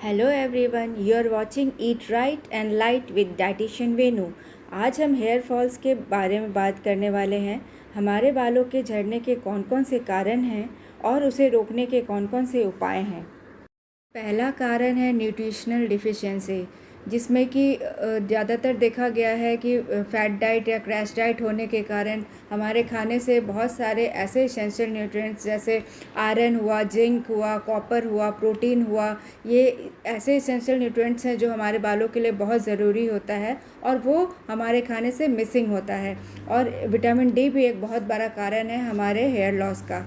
Hello everyone, you are watching eat right and light with dietitian Venu. आज हम hair falls के बारे में बात करने वाले हैं। हमारे बालों के झड़ने के कौन कौन से कारण हैं और उसे रोकने के कौन कौन से उपाय हैं। पहला कारण है न्यूट्रिशनल डिफिशिएंसी, जिसमें कि ज़्यादातर देखा गया है कि फैट डाइट या क्रैश डाइट होने के कारण हमारे खाने से बहुत सारे ऐसे एसेंशियल न्यूट्रिएंट्स जैसे आयरन हुआ, जिंक हुआ, कॉपर हुआ, प्रोटीन हुआ, ये ऐसे एसेंशियल न्यूट्रिएंट्स हैं जो हमारे बालों के लिए बहुत ज़रूरी होता है और वो हमारे खाने से मिसिंग होता है। और विटामिन डी भी एक बहुत बड़ा कारण है हमारे हेयर लॉस का।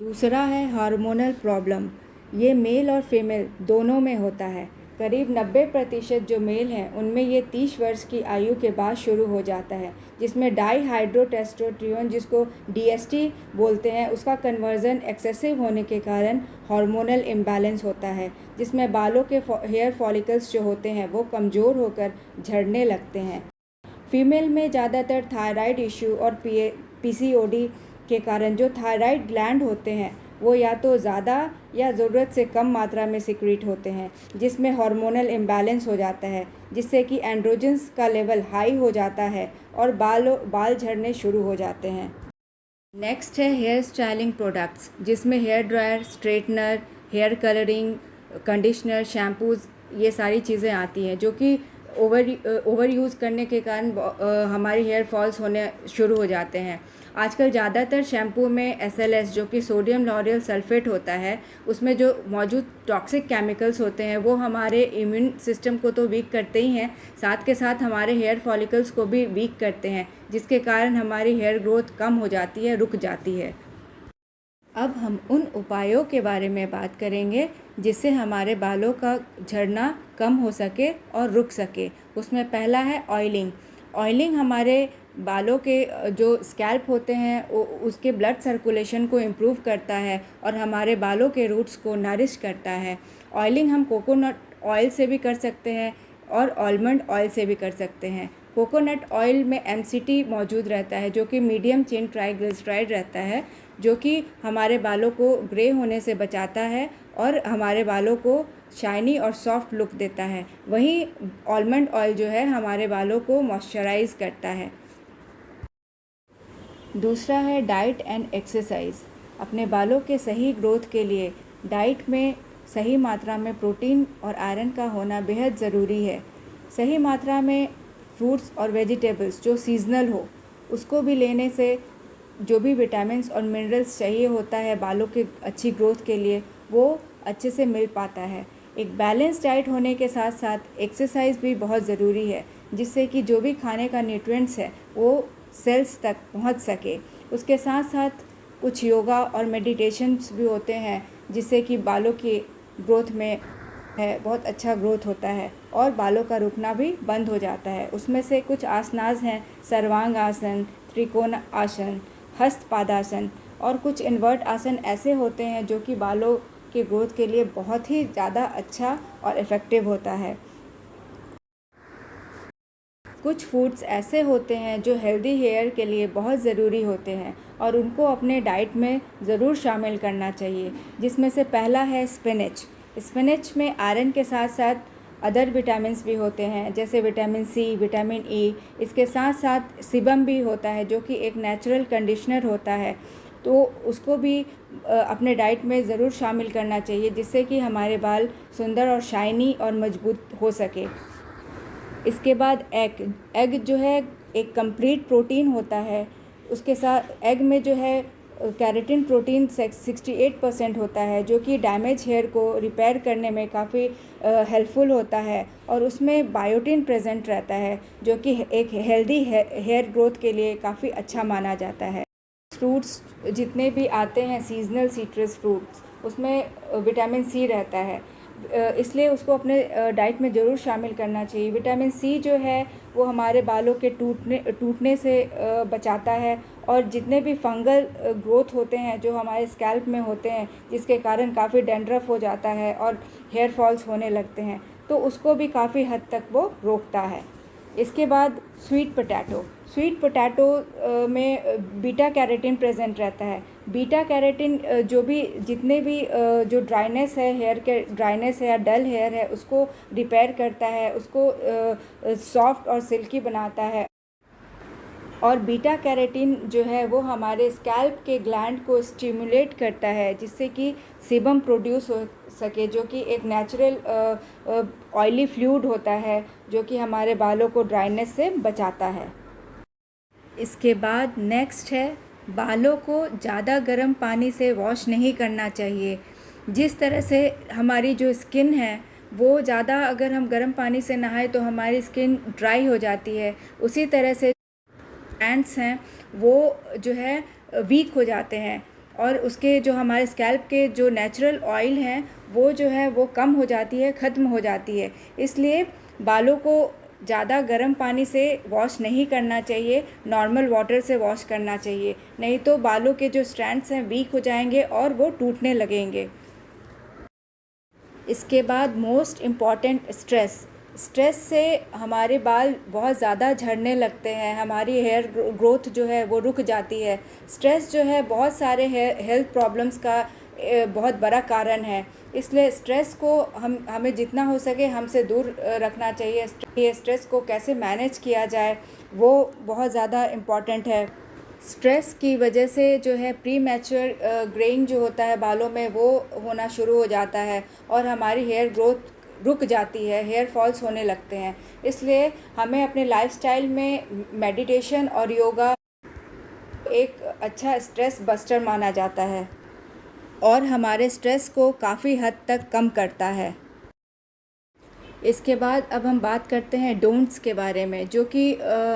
दूसरा है हार्मोनल प्रॉब्लम। ये मेल और फीमेल दोनों में होता है। करीब 90% जो मेल हैं उनमें ये 30 वर्ष की आयु के बाद शुरू हो जाता है, जिसमें डाईहाइड्रोटेस्टोस्टेरोन, जिसको डीएसटी बोलते हैं, उसका कन्वर्जन एक्सेसिव होने के कारण हार्मोनल इम्बैलेंस होता है, जिसमें बालों के हेयर फॉलिकल्स जो होते हैं वो कमज़ोर होकर झड़ने लगते हैं। फीमेल में ज़्यादातर थायराइड इशू और पीसीओडी के कारण जो थायराइड ग्लैंड होते हैं वो या तो ज़्यादा या ज़रूरत से कम मात्रा में सिक्रीट होते हैं, जिसमें हार्मोनल इम्बैलेंस हो जाता है, जिससे कि एंड्रोजन्स का लेवल हाई हो जाता है और बाल झड़ने शुरू हो जाते हैं। नेक्स्ट है हेयर स्टाइलिंग प्रोडक्ट्स, जिसमें hair dryer, straightener, hair colouring, conditioner, shampoos, ये सारी चीज़ें आती हैं जो कि ओवर यूज़ करने के कारण हमारी हेयर फॉल्स होने शुरू हो जाते हैं। आजकल ज़्यादातर शैम्पू में SLS, जो कि सोडियम लॉरियल सल्फेट होता है, उसमें जो मौजूद टॉक्सिक केमिकल्स होते हैं वो हमारे इम्यून सिस्टम को तो वीक करते ही हैं, साथ के साथ हमारे हेयर फॉलिकल्स को भी वीक करते हैं, जिसके कारण हमारी हेयर ग्रोथ कम हो जाती है, रुक जाती है। अब हम उन उपायों के बारे में बात करेंगे जिससे हमारे बालों का झड़ना कम हो सके और रुक सके। उसमें पहला है ऑयलिंग। ऑयलिंग हमारे बालों के जो स्कैल्प होते हैं उसके ब्लड सर्कुलेशन को इम्प्रूव करता है और हमारे बालों के रूट्स को नरिश करता है। ऑयलिंग हम कोकोनट ऑयल से भी कर सकते हैं और आलमंड ऑयल से भी कर सकते हैं। कोकोनट ऑयल में MCT मौजूद रहता है, जो कि मीडियम चेन ट्राइग्लिसराइड रहता है, जो कि हमारे बालों को ग्रे होने से बचाता है और हमारे बालों को शाइनी और सॉफ्ट लुक देता है। वहीं आलमंड ऑयल जो है हमारे बालों को मॉइस्चराइज करता है। दूसरा है डाइट एंड एक्सरसाइज। अपने बालों के सही ग्रोथ के लिए डाइट में सही मात्रा में प्रोटीन और आयरन का होना बेहद ज़रूरी है। सही मात्रा में फ्रूट्स और वेजिटेबल्स जो सीजनल हो उसको भी लेने से जो भी विटामिन्स और मिनरल्स चाहिए होता है बालों के अच्छी ग्रोथ के लिए, वो अच्छे से मिल पाता है। एक बैलेंस डाइट होने के साथ साथ एक्सरसाइज भी बहुत ज़रूरी है, जिससे कि जो भी खाने का न्यूट्रिएंट्स है वो सेल्स तक पहुंच सके। उसके साथ साथ कुछ योगा और मेडिटेशंस भी होते हैं, जिससे कि बालों की ग्रोथ में बहुत अच्छा ग्रोथ होता है और बालों का रुकना भी बंद हो जाता है। उसमें से कुछ आसनास हैं, सर्वांग आसन, त्रिकोण आसन, हस्त पादासन और कुछ इन्वर्ट आसन ऐसे होते हैं जो कि बालों के ग्रोथ के लिए बहुत ही ज़्यादा अच्छा और इफ़ेक्टिव होता है। कुछ फूड्स ऐसे होते हैं जो हेल्दी हेयर के लिए बहुत ज़रूरी होते हैं और उनको अपने डाइट में ज़रूर शामिल करना चाहिए, जिसमें से पहला है स्पिनच। स्पिनच में आयरन के साथ साथ अदर विटामिन्स भी होते हैं, जैसे विटामिन सी, विटामिन ई। इसके साथ साथ सीबम भी होता है, जो कि एक नेचुरल कंडीशनर होता है, तो उसको भी अपने डाइट में ज़रूर शामिल करना चाहिए, जिससे कि हमारे बाल सुंदर और शाइनी और मजबूत हो सके। इसके बाद एग जो है एक कंप्लीट प्रोटीन होता है। उसके साथ एग में जो है कैरेटिन प्रोटीन 68% होता है, जो कि डैमेज हेयर को रिपेयर करने में काफ़ी हेल्पफुल होता है और उसमें बायोटिन प्रेजेंट रहता है, जो कि एक हेल्दी हेयर ग्रोथ के लिए काफ़ी अच्छा माना जाता है। फ्रूट्स जितने भी आते हैं सीजनल सिट्रस फ्रूट्स, उसमें विटामिन सी रहता है, इसलिए उसको अपने डाइट में ज़रूर शामिल करना चाहिए। विटामिन सी जो है वो हमारे बालों के टूटने से बचाता है और जितने भी फंगल ग्रोथ होते हैं जो हमारे स्कैल्प में होते हैं, जिसके कारण काफ़ी डैंड्रफ हो जाता है और हेयर फॉल्स होने लगते हैं, तो उसको भी काफ़ी हद तक वो रोकता है। इसके बाद स्वीट पोटैटो में बीटा कैरोटीन प्रेजेंट रहता है, बीटा कैरोटीन जो भी जितने भी जो ड्राइनेस है, हेयर के ड्राइनेस है या डल हेयर है, उसको रिपेयर करता है, उसको सॉफ्ट और सिल्की बनाता है। और बीटा कैरोटीन जो है वो हमारे स्कैल्प के ग्लैंड को स्टिमुलेट करता है, जिससे कि सीबम प्रोड्यूस हो सके, जो कि एक नेचुरल ऑयली फ्लूइड होता है, जो कि हमारे बालों को ड्राइनेस से बचाता है। इसके बाद नेक्स्ट है, बालों को ज़्यादा गर्म पानी से वॉश नहीं करना चाहिए। जिस तरह से हमारी जो स्किन है वो ज़्यादा अगर हम गर्म पानी से नहाएं तो हमारी स्किन ड्राई हो जाती है, उसी तरह से ग्लैंड्स हैं वो जो है वीक हो जाते हैं, और उसके जो हमारे स्कैल्प के जो नेचुरल ऑयल हैं वो जो है वो कम हो जाती है, ख़त्म हो जाती है। इसलिए बालों को ज़्यादा गर्म पानी से वॉश नहीं करना चाहिए, नॉर्मल वाटर से वॉश करना चाहिए, नहीं तो बालों के जो स्ट्रैंड्स हैं वीक हो जाएंगे और वो टूटने लगेंगे। इसके बाद मोस्ट इम्पॉर्टेंट, स्ट्रेस से हमारे बाल बहुत ज़्यादा झड़ने लगते हैं, हमारी हेयर ग्रोथ जो है वो रुक जाती है। स्ट्रेस जो है बहुत सारे हेल्थ प्रॉब्लम्स का बहुत बड़ा कारण है, इसलिए स्ट्रेस को हमें जितना हो सके हमसे दूर रखना चाहिए। ये स्ट्रेस को कैसे मैनेज किया जाए वो बहुत ज़्यादा इम्पॉर्टेंट है। स्ट्रेस की वजह से जो है प्री मैच्योर ग्रेइंग जो होता है बालों में वो होना शुरू हो जाता है, और हमारी हेयर ग्रोथ रुक जाती है, हेयर फॉल्स होने लगते हैं। इसलिए हमें अपने लाइफस्टाइल में मेडिटेशन और योगा एक अच्छा स्ट्रेस बस्टर माना जाता है, और हमारे स्ट्रेस को काफ़ी हद तक कम करता है। इसके बाद अब हम बात करते हैं डोंट्स के बारे में, जो कि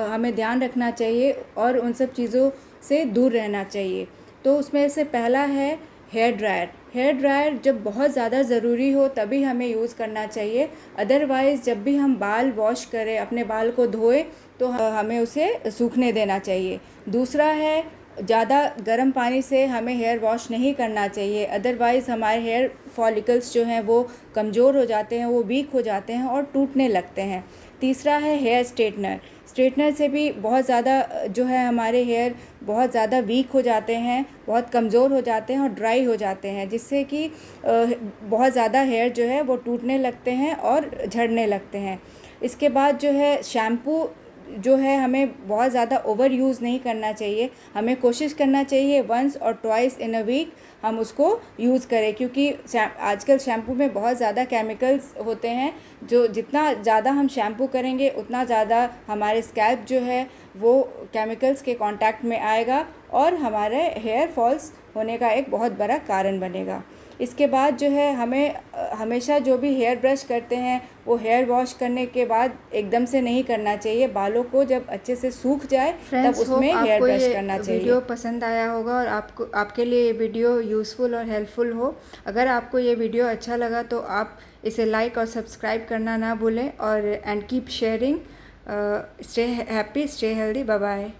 हमें ध्यान रखना चाहिए और उन सब चीज़ों से दूर रहना चाहिए। तो उसमें से पहला है हेयर ड्रायर। हेयर ड्रायर जब बहुत ज़्यादा ज़रूरी हो तभी हमें यूज़ करना चाहिए, अदरवाइज़ जब भी हम बाल वॉश करें, अपने बाल को धोएं, तो हमें उसे सूखने देना चाहिए। दूसरा है, ज़्यादा गर्म पानी से हमें हेयर वॉश नहीं करना चाहिए, अदरवाइज़ हमारे हेयर फॉलिकल्स जो हैं वो कमज़ोर हो जाते हैं, वो वीक हो जाते हैं और टूटने लगते हैं। तीसरा है हेयर स्ट्रेटनर से भी बहुत ज़्यादा जो है हमारे हेयर बहुत ज़्यादा वीक हो जाते हैं, बहुत कमज़ोर हो जाते हैं और ड्राई हो जाते हैं, जिससे कि बहुत ज़्यादा हेयर जो है वो टूटने लगते हैं और झड़ने लगते हैं। इसके बाद जो है शैम्पू जो है हमें बहुत ज़्यादा ओवर यूज़ नहीं करना चाहिए, हमें कोशिश करना चाहिए वंस और ट्वाइस इन अ वीक हम उसको यूज़ करें, क्योंकि आजकल शैम्पू में बहुत ज़्यादा केमिकल्स होते हैं, जो जितना ज़्यादा हम शैम्पू करेंगे उतना ज़्यादा हमारे स्कैल्प जो है वो केमिकल्स के कांटेक्ट में आएगा और हमारे हेयर फॉल्स होने का एक बहुत बड़ा कारण बनेगा। इसके बाद जो है हमें हमेशा जो भी हेयर ब्रश करते हैं वो हेयर वॉश करने के बाद एकदम से नहीं करना चाहिए, बालों को जब अच्छे से सूख जाए तब उसमें हेयर ब्रश करना चाहिए। वीडियो पसंद आया होगा और आपके लिए ये वीडियो यूज़फुल और हेल्पफुल हो। अगर आपको ये वीडियो अच्छा लगा तो आप इसे लाइक और सब्सक्राइब करना ना भूलें, और and keep sharing. Stay happy, stay healthy, bye bye.